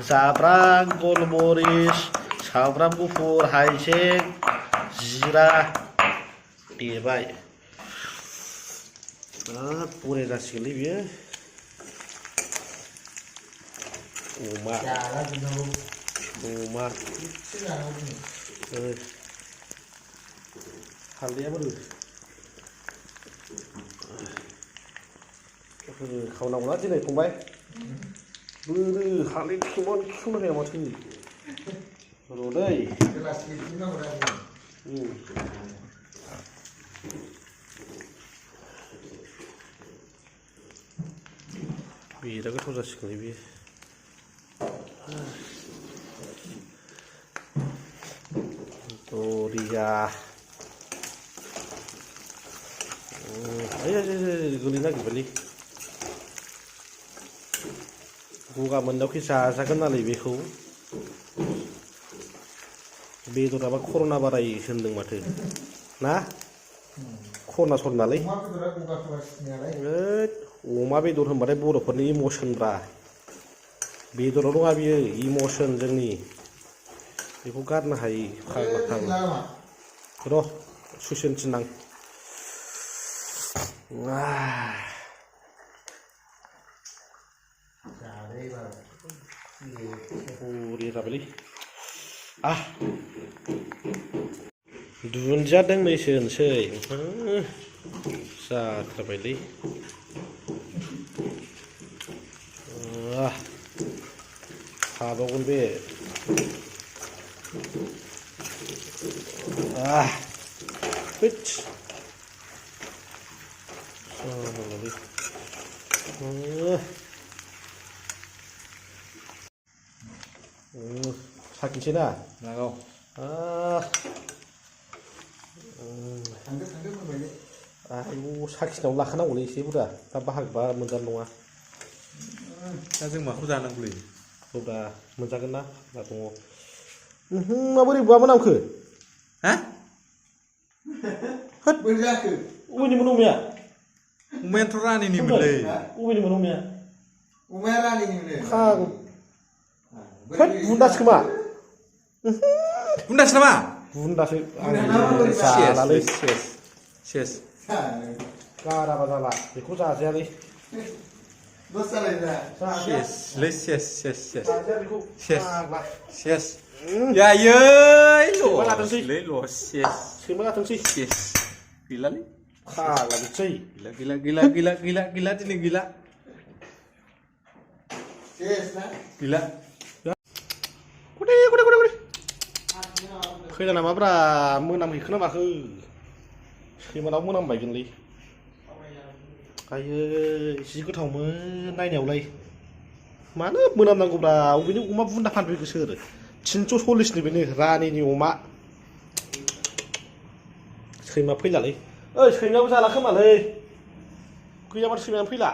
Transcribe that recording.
जाब्रां गलमरिस सामब्राम गुफुर हाइजें जिरा देबाय बरिया जासिगोनलै बियो अमा हालदैया बोरो खावनांगौना दिनै फंबाय बोरो हालदै खेमन खेवनो हाया माथो र'दै बिराद गोथाव जासिगोनलै बेयो बरिया गोलैनो नागिरबायलै गगा मोननायावखि जाजागोन नालाय बेखौ बेदराबा कर'ना बाराय होनदों माथो ना कर'ना सरनालै अमा बेदर होनबाथाय बर'फोरनि इम'सनब्रा बेदराव नङा बियो इम'सन जोंनि बेखौ गारनो हायि फाग्ला र' सुइसन थिनां बरिया जाबायलै दुन्दिया दोंनैसो होनोसै जाथारबायलै हाबावगोन बे साखिनोसै ना नांगौ आयु साखिनायाव लाखानांगौलै एसे बुरजा दा बाहागबा मोनजानाय नङा दा जों माखौ जानांगौलै होब्रा मोनजागोन ना दा दङ माबोरै बुवा मोनामखो हा होद बोरै जाखो अबेनिमोन अमाया अमायाथ' रानिनिमोनलै अबेनिमोन अमाया अमाया रानिनिमोन खागौ होद बुन्दासो खोमा बुन्दासो नामा बुन्दासो जालालै सेस गाराबा जाला बेखौ जाजायालै दस जालायना सेस यायै ल'सै सैमा लाथोंसै गैलालै फाग्ला बिसै गैला दिनै गैला गैला खैना माब्रा मोनामहैखो ना माखो सैमानाव मोनामबायगोनलै आयै जि गोथावमोन नायनायावलाय मानो मोनामनांगौब्रा अबेनि अमा बुन्दा फानफैखो सोर 340नि बेनो रानिनि अमा सैमा फैलालै ओइ सैमायाबो जाला खोमालै गैया माथो सैमायानो फैला